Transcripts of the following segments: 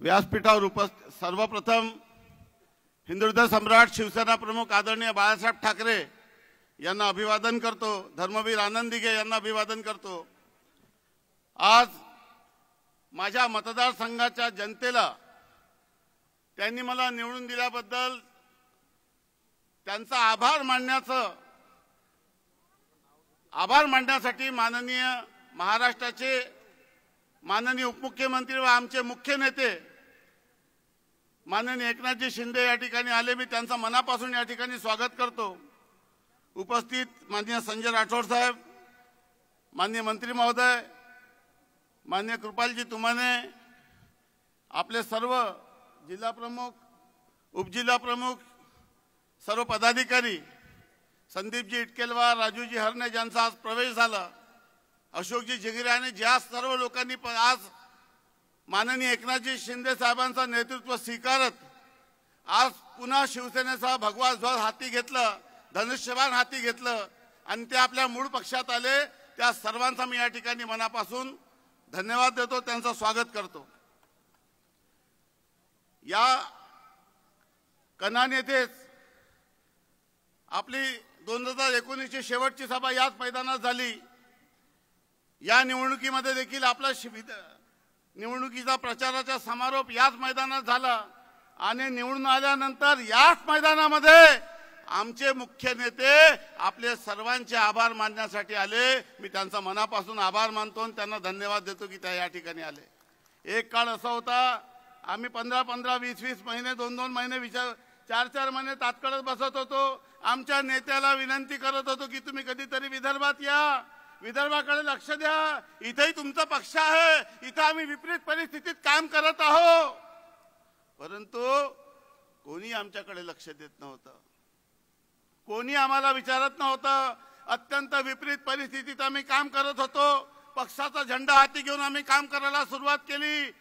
व्यासपीठावर उपस्थित सर्वप्रथम हिंदुत्व सम्राट शिवसेना प्रमुख आदरणीय बाळासाहेब ठाकरे यांना अभिवादन करतो। धर्मवीर आनंद दिघे यांना अभिवादन करतो। आज माझ्या मतदारसंघाच्या जनतेला त्यांनी मला निवडून दिल्याबद्दल त्यांचा आभार मानण्यासाठी माननीय महाराष्ट्राचे माननीय उपमुख्यमंत्री व आमचे मुख्य नेते माननीय एकनाथजी शिंदे या ठिकाणी आले। मी त्यांचा मनापासून या ठिकाणी स्वागत करतो। उपस्थित माननीय संजय राठोड साहेब, माननीय मंत्री महोदय, माननीय कृपालजी तुमाने, आपले सर्व जिल्हा प्रमुख, उपजिल्हा प्रमुख, सर्व पदाधिकारी, संदीपजी इटकेलवार, राजूजी हरणे ज्यांचा आज प्रवेश झाला, अशोकजी जिगिरे आणि ज्या सर्व लोकांनी आज माननीय एकनाथजी शिंदे साहेबांचा नेतृत्व स्वीकारत आज पुन्हा शिवसेनेचा भगवा ध्वज हाती घेतला, धनुष्यबाण हाती घेतलं आणि ते आपल्या मूळ पक्षात आले, त्या सर्वांचा मी या ठिकाणी मनापासून धन्यवाद देतो, त्यांचं स्वागत करतो। या कन्हान येथेच आपली 2019 ची शेवटची सभा याच मैदानात झाली। या निवडणुकीमध्ये देखील आपला निवडणुकीचा प्रचाराचा समारोप याच मैदानात झाला आणि निवडून आल्यानंतर याच मैदानामध्ये आमचे मुख्य नेते आपले सर्वांचे आभार मानण्यासाठी आले। मी त्यांचा मनापासून आभार मानतो आणि त्यांना धन्यवाद देतो की त्या या ठिकाणी आले। एक काळ असा होता, आम्ही 15-15, 20-20 महिने, 2-2 महिने, 4-4 महिने तात्काळच बसत होतो। आमच्या नेत्याला विनंती करत होतो की तुम्ही कधीतरी विदर्भात या, विदर्भाकडे लक्ष द्या, इथेही तुमचा पक्ष आहे, इथं आम्ही विपरीत परिस्थितीत काम करत आहोत। परंतु कोणी आमच्याकडे लक्ष देत नव्हतं, कोणी आम्हाला विचारत नव्हतं। अत्यंत विपरीत परिस्थितीत आम्ही काम करत होतो। पक्षाचा झेंडा हाती घेऊन आम्ही काम करायला सुरुवात केली।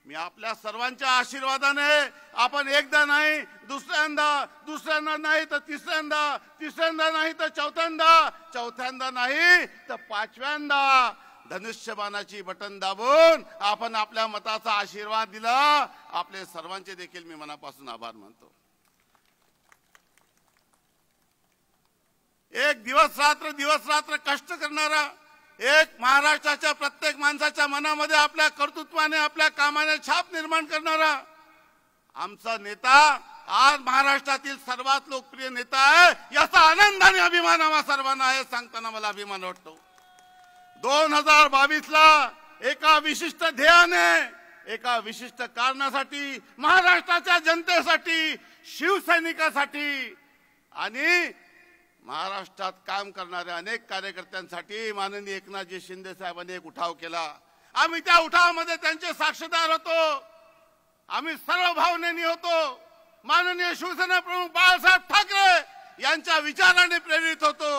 मी आपल्या सर्वांच्या आशीर्वादाने आपण एकदा नाही, दुसऱ्यांदा नाही तर तिसऱ्यांदा नाही तर चौथ्यांदा नाही तर 5व्यांदा धनुष्यबाणाची बटन दाबून आपण आपल्या मताचा आशीर्वाद दिला। आपले सर्वांचे देखील मी मनापासून आभार मानतो। एक दिवस रात्र कष्ट करणारा, एक महाराष्ट्राच्या प्रत्येक माणसाच्या मनामध्ये आपल्या कर्तृत्वाने, आपल्या कामाने छाप निर्माण करणारा आमचा नेता आज महाराष्ट्रातील सर्वात लोकप्रिय नेता आहे, याचा आनंद आणि अभिमान आम्हा सर्वांना आहे। सांगताना मला अभिमान वाटतो। 2022 ला एका विशिष्ट ध्येयाने, एका विशिष्ट कारणासाठी, महाराष्ट्राच्या जनतेसाठी, शिवसैनिकासाठी आणि महाराष्ट्रात काम करणाऱ्या अनेक कार्यकर्त्यांसाठी माननीय एकनाथजी शिंदे साहेबांनी एक उठाव केला। आम्ही त्या उठावामध्ये त्यांचे साक्षीदार होतो। आम्ही सर्व भावनेने होतो। माननीय शिवसेना प्रमुख बाळासाहेब ठाकरे यांच्या विचाराने प्रेरित होतो।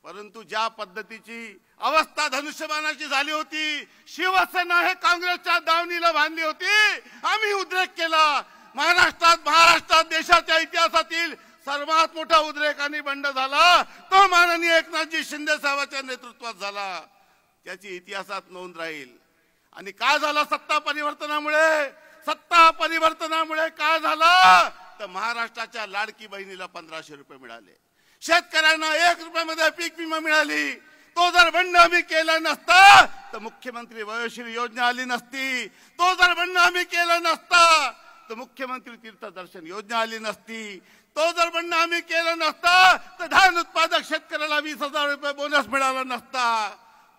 परंतु ज्या पद्धतीची अवस्था धनुष्यबाणाची झाली होती, शिवसेना हे काँग्रेसच्या दावणीला बांधली होती, आम्ही उद्रेक केला। महाराष्ट्रात देशाच्या इतिहासातील सर्वात मोठा उद्रेक आणि बंड झाला तो माननीय एकनाथजी शिंदे साहेबांच्या नेतृत्वात झाला। त्याची इतिहासात नोंद राहील। आणि काय झालं सत्ता परिवर्तनामुळे काय झालं तर महाराष्ट्राच्या लाडकी बहिणीला 1500 रुपये मिळाले, शेतकऱ्यांना 1 रुपयामध्ये पीक विमा मिळाली। तो जर बंड आम्ही केला नसता तर मुख्यमंत्री वयोश्री योजना आली नसती। तो जर बंड आम्ही केला नसता तर मुख्यमंत्री तीर्थदर्शन योजना आली नसती। तो जर बंड आम्ही केला नसता तर धान उत्पादक शेतकऱ्याला 20,000 रुपये बोनस मिळाला नसता।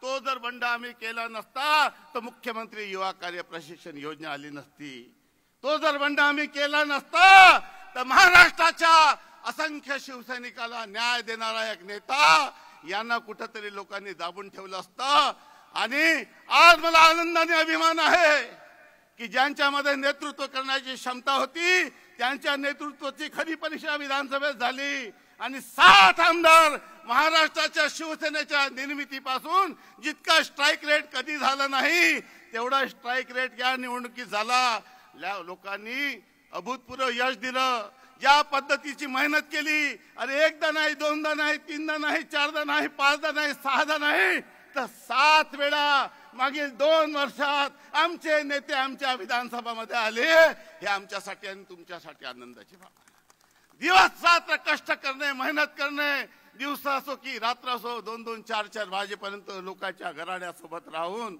तो जर बंड आम्ही केला नसता तर मुख्यमंत्री युवा कार्य प्रशिक्षण योजना आली नसती। तो जर बंड आम्ही केला नसता तर महाराष्ट्राच्या असंख्य शिवसैनिकाला न्याय देणारा एक नेता यांना कुठेतरी लोकांनी दाबून ठेवलं असतं। आणि आज मला आनंदाने अभिमान आहे की ज्यांच्यामध्ये नेतृत्व करण्याची क्षमता होती त्यांच्या नेतृत्वाची खरी परीक्षा विधानसभेत झाली आणि 60 आमदार महाराष्ट्राच्या शिवसेनेच्या निर्मितीपासून जितका स्ट्राइक रेट कधी झाला नाही तेवढा स्ट्राइक रेट या निवडणुकीत झाला। लोकांनी अभूतपूर्व यश दिलं। ज्या पद्धतीची मेहनत केली, अरे एकदा नाही, दोनदा नाही, तीनदा नाही, चारदा नाही, 5दा नाही, 6दा नाही तर 7 वेळा मागील 2 वर्षात आमचे नेते आमच्या विधानसभामध्ये आले, हे आमच्यासाठी आणि तुमच्यासाठी आनंदाची बाब आहे. दिवस रात्र कष्ट करणे, मेहनत करणे, दिवस असो की रात्र असो, 2-2, 4-4 वाजेपर्यंत लोकांच्या घराण्यासोबत राहून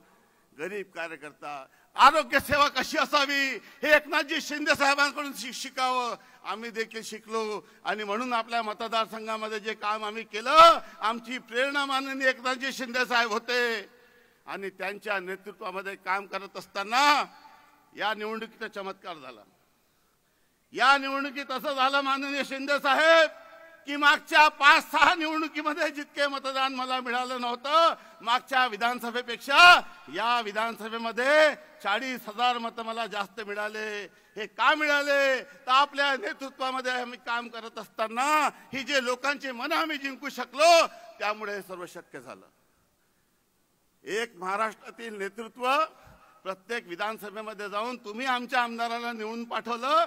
गरीब कार्यकर्ता, आरोग्य सेवा कशी असावी हे एकनाथजी शिंदे साहेबांकडून शिकावं. आम्ही देखील शिकलो आणि म्हणून आपल्या मतदारसंघामध्ये जे काम आम्ही केलं, आमची प्रेरणा माननीय एकनाथजी शिंदे साहेब होते. आणि त्यांच्या नेतृत्वामध्ये काम करत असताना या निवडणुकीचा चमत्कार झाला. या निवडणुकीत असं झालं माननीय शिंदे साहेब की मागच्या 5-6 निवडणुकीमध्ये जितके मतदान मला मिळालं नव्हतं, मागच्या विधानसभेपेक्षा या विधानसभेमध्ये 40,000 मतं मला जास्त मिळाले. हे का मिळाले? तर आपल्या नेतृत्वामध्ये आम्ही काम करत असताना ही जे लोकांची मनं आम्ही जिंकू शकलो, त्यामुळे हे सर्व शक्य झालं. एक महाराष्ट्रातील नेतृत्व प्रत्येक विधानसभेमध्ये जाऊन तुम्ही आमच्या आमदाराला निवडून पाठवलं,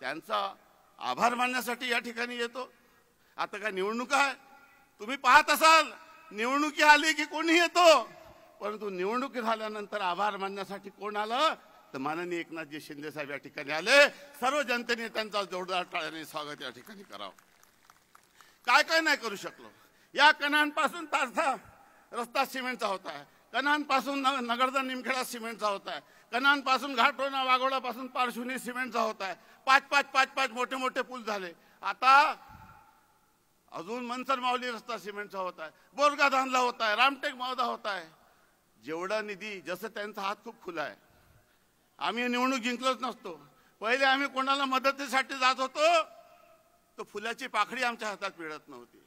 त्यांचा आभार मानण्यासाठी या ठिकाणी येतो. आता काय निवडणूक आहे? तुम्ही पाहत असाल निवडणुकी आली की कोणी येतो, परंतु निवडणुकी झाल्यानंतर आभार मानण्यासाठी कोण आलं? तर माननीय एकनाथजी शिंदे साहेब या ठिकाणी आले. सर्व जनतेने त्यांचा जोरदार टाळ्याने स्वागत या ठिकाणी करावं. काय काय नाही करू शकलो. या कणांपासून तारसा रस्ता सिमेंटचा होता आहे, कणांपासून नगरदा निमखेडा सिमेंटचा होता आहे, कणांपासून घाटोना वाघोडापासून पारशुनी सिमेंटचा होता आहे. 5-5 मोठे मोठे पूल झाले. आता अजून मनसर माऊली रस्ता सिमेंटचा होत आहे, बोरगा धानला होत आहे, रामटेक मावदा होत आहे. जेवढा निधी, जसं त्यांचा हात खूप खुला आहे. आम्ही निवडणूक जिंकलोच नसतो. पहिले आम्ही कोणाला मदतीसाठी जात होतो तो फुलाची पाकळी आमच्या हातात मिळत नव्हती.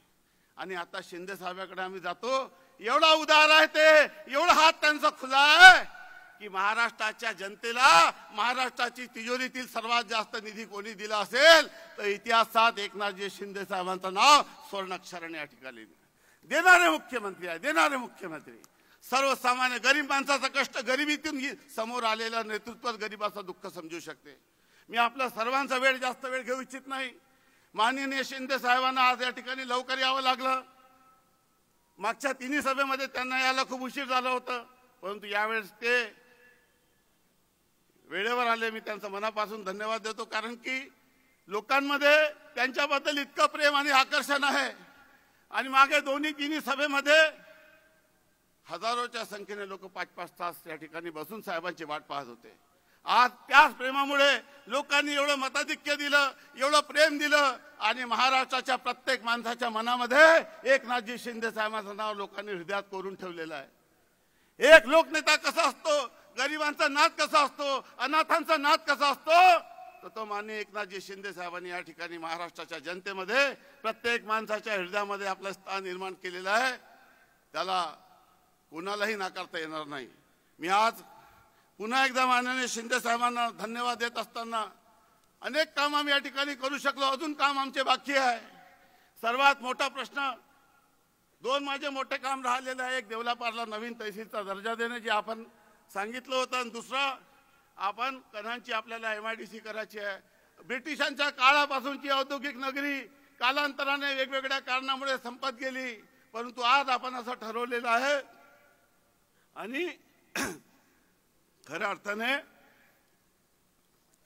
आणि आता शिंदे साहेबांकडे आम्ही जातो, एवढा उदार आहे ते, एवढा हात त्यांचा खुला आहे की महाराष्ट्राच्या जनतेला महाराष्ट्राची तिजोरीतील सर्वात जास्त निधी कोणी दिला असेल तर इतिहासात एकनाथजी शिंदे साहेबांचं नाव स्वर्णाक्षराने या ठिकाणी देणारे मुख्यमंत्री आहे. देणारे मुख्यमंत्री सर्वसामान्य गरीब माणसाचा कष्ट, गरिबीतून समोर आलेल्या नेतृत्वात गरिबाचं दुःख समजू शकते. मी आपल्या सर्वांचा वेळ जास्त वेळ घेऊ इच्छित नाही. माननीय शिंदे साहेबांना आज या ठिकाणी लवकर यावं लागलं. मागच्या 3 सभेमध्ये त्यांना यायला खूप उशीर झाला होता, परंतु यावेळेस ते वेळेवर आले. मी त्यांचा मनापासून धन्यवाद देतो, कारण की लोकांमध्ये त्यांच्याबद्दल इतकं प्रेम आणि आकर्षण आहे. आणि मागे 2-3 सभेमध्ये हजारोच्या संख्येने लोक 5-5 तास या ठिकाणी बसून साहेबांची वाट पाहत होते. आज त्याच प्रेमामुळे लोकांनी एवढं मताधिक्य दिलं, एवढं प्रेम दिलं आणि महाराष्ट्राच्या प्रत्येक माणसाच्या मनामध्ये एकनाथजी शिंदे साहेबांचं नाव लोकांनी हृदयात कोरून ठेवलेलं आहे. एक लोकनेता कसा असतो, गरिबांचा नाद कसा असतो, अनाथांचा नाद कसा असतो, तर तो माननीय एकनाथजी शिंदे साहेबांनी या ठिकाणी महाराष्ट्राच्या जनतेमध्ये प्रत्येक माणसाच्या हृदयामध्ये आपलं स्थान निर्माण केलेलं आहे. त्याला कोणालाही नाकारता येणार नाही. मी आज पुन्हा एकदा माननीय शिंदे साहेबांना धन्यवाद देत असताना अनेक काम आम्ही या ठिकाणी करू शकलो, अजून काम आमचे बाकी आहे. सर्वात मोठा प्रश्न, 2 माझे मोठे काम राहिलेले आहे. एक देवलापारला नवीन तहसीलचा दर्जा देणे जे आपण सांगितलं होतं, आणि दुसरं आपण कणांची आपल्याला MIDC करायची आहे. ब्रिटिशांच्या काळापासूनची औद्योगिक नगरी कालांतराने वेगवेगळ्या कारणामुळे संपत गेली, परंतु आज आपण असं ठरवलेलं आहे आणि खऱ्या अर्थाने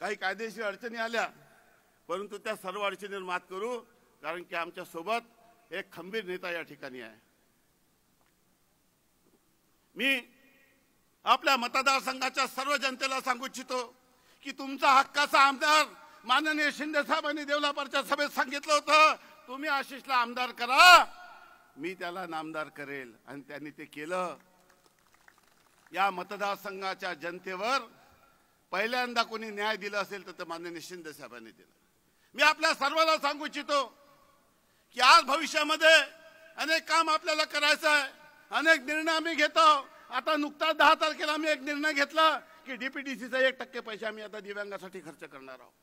काही कायदेशीर अडचणी आल्या, परंतु त्या सर्व अडचणींवर मात करू, कारण की आमच्या सोबत एक खंबीर नेता या ठिकाणी आहे. मी आपल्या मतदारसंघाच्या सर्व जनतेला सांगू इच्छितो की तुमचा हक्काचा आमदार माननीय शिंदे साहेबांनी देवलापारच्या सभेत सांगितलं होतं, तुम्ही आशिषला आमदार करा, मी त्याला नामदार करेल, आणि त्यांनी ते केलं. या मतदारसंघाच्या जनतेवर पहिल्यांदा कोणी न्याय दिला असेल तर ते माननीय शिंदे साहेबांनी दिला. मी आपल्या सर्वांना सांगू इच्छितो की आज भविष्यामध्ये अनेक काम आपल्याला करायचं आहे, अनेक निर्णय आम्ही घेतो. आता नुकताच 10 तारखेला आम्ही एक निर्णय घेतला की DPDCचा 1% पैसे आम्ही आता दिव्यांगासाठी खर्च करणार आहोत.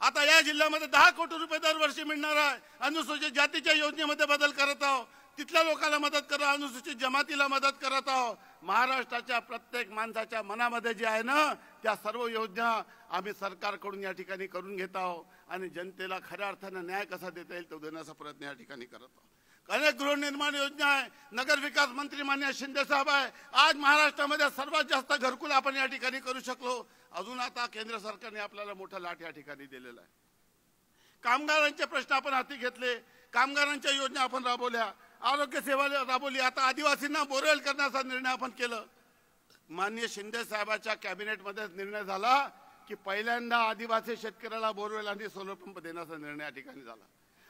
आता या जिल्ह्यामध्ये 10 कोटी रुपये दरवर्षी मिळणार आहे. अनुसूचित जातीच्या योजनेमध्ये बदल करत आहोत, तिथल्या लोकांना मदत करा, अनुसूचित जमातीला मदत करत आहोत. महाराष्ट्राच्या प्रत्येक माणसाच्या मनामध्ये जे आहे ना, त्या सर्व योजना आम्ही सरकारकडून या ठिकाणी करून घेत आहोत आणि जनतेला खऱ्या अर्थाने न्याय कसा देता येईल तो देण्याचा प्रयत्न या ठिकाणी करत आहोत. अनेक गृहनिर्माण योजना आहे, नगर विकास मंत्री मान्य शिंदे साहेब आहे. आज महाराष्ट्रामध्ये सर्वात जास्त घरकुल आपण या ठिकाणी करू शकलो. अजून आता केंद्र सरकारने आपल्याला मोठा लाट या ठिकाणी दिलेला आहे. कामगारांचे प्रश्न आपण हाती घेतले, कामगारांच्या योजना आपण राबवल्या, आरोग्य सेवा राबवली. आता आदिवासींना बोरवेल करण्याचा निर्णय आपण केला. माननीय शिंदे साहेबांच्या कॅबिनेटमध्ये निर्णय झाला की पहिल्यांदा आदिवासी शेतकऱ्याला बोरवेल आणि सोलर पंप देण्याचा निर्णय या ठिकाणी झाला.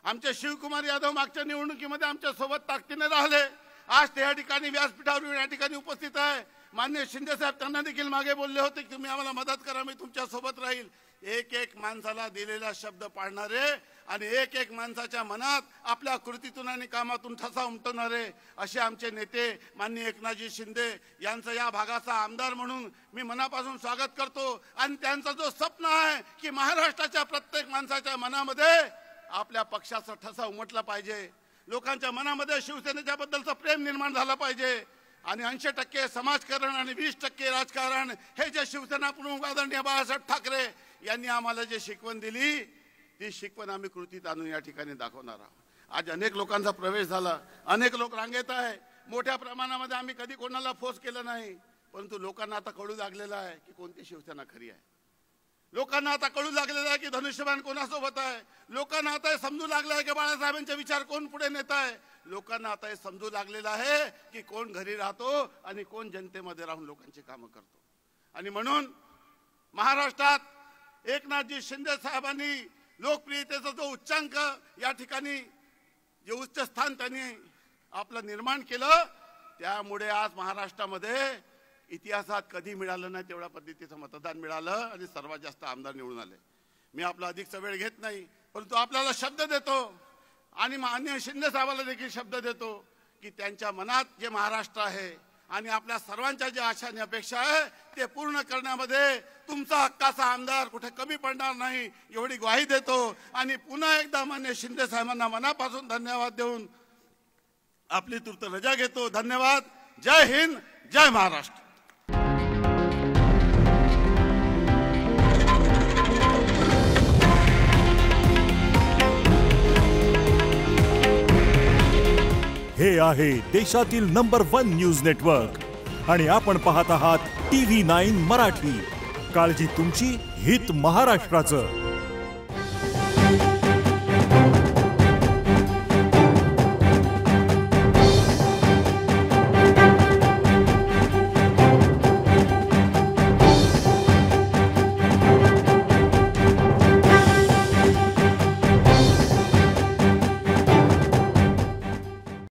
आमचे शिवकुमार यादव मागच्या निवडणुकीमध्ये आमच्या सोबत ताकदीने राहिले. आज ते या ठिकाणी व्यासपीठावर या ठिकाणी उपस्थित आहे. माननीय शिंदे साहेब त्यांना देखील मागे बोलले होते की तुम्ही आम्हाला मदत करा, मी तुमच्या सोबत राहील. एक एक माणसाला दिलेला शब्द पाळणारे आणि एक एक माणसाच्या मनात आपल्या कृतीतून आणि कामातून ठसा उमटवणारे असे आमचे नेते माननीय एकनाथजी शिंदे यांचं या भागाचा आमदार म्हणून मी मनापासून स्वागत करतो. आणि त्यांचा जो स्वप्न आहे की महाराष्ट्राच्या प्रत्येक माणसाच्या मनामध्ये आपल्या पक्षाचा ठसा उमटला पाहिजे, लोकांच्या मनामध्ये शिवसेनेच्या बद्दलचं प्रेम निर्माण झालं पाहिजे आणि 80% समाजकारण आणि 20% राजकारण हे जे शिवसेना प्रमुख आदरणीय बाळासाहेब ठाकरे यांनी आम्हाला जे शिकवण दिली ती शिकवण आम्ही कृतीत आणून या ठिकाणी दाखवणार आहोत. आज अनेक लोकांचा प्रवेश झाला, अनेक लोक रांगेत आहे. मोठ्या प्रमाणामध्ये आम्ही कधी कोणाला फोर्स केलं नाही, परंतु लोकांना आता कळू लागलेलं आहे की कोणती शिवसेना खरी आहे. लोकांना आता कळू लागलेलं आहे की धनुष्यबाण कोणासोबत आहे. लोकांना आता हे समजू लागलं आहे की बाळासाहेबांचे विचार कोण पुढे नेत आहे. लोकांना आता हे समजू लागलेलं आहे की कोण घरी राहतो आणि कोण जनतेमध्ये राहून लोकांची कामं करतो. आणि म्हणून महाराष्ट्रात एकनाथजी शिंदे साहेबांनी लोकप्रियतेचा जो उच्चांक या ठिकाणी जे उच्च स्थान त्यांनी आपलं निर्माण केलं, त्यामुळे आज महाराष्ट्रामध्ये इतिहासात कधी मिळालं नाही तेवढ्या पद्धतीचं मतदान मिळालं आणि सर्वात जास्त आमदार निवडून आले. मी आपला अधिकचा वेळ घेत नाही, परंतु आपल्याला शब्द देतो आणि माननीय शिंदे साहेबांना देखील शब्द देतो की त्यांच्या मनात जे महाराष्ट्र आहे आणि आपल्या सर्वांच्या ज्या आशा आणि अपेक्षा आहे ते पूर्ण करण्यामध्ये तुमचा हक्काचा आमदार कुठे कमी पडणार नाही एवढी ग्वाही देतो. आणि पुन्हा एकदा माननीय शिंदे साहेबांना मनापासून धन्यवाद देऊन आपली तूर्त रजा घेतो. धन्यवाद. जय हिंद, जय महाराष्ट्र. हे आहे देशातील नंबर 1 न्यूज नेटवर्क आणि आपण पाहत आहात TV9 मराठी. काळजी तुमची, हित महाराष्ट्राचं.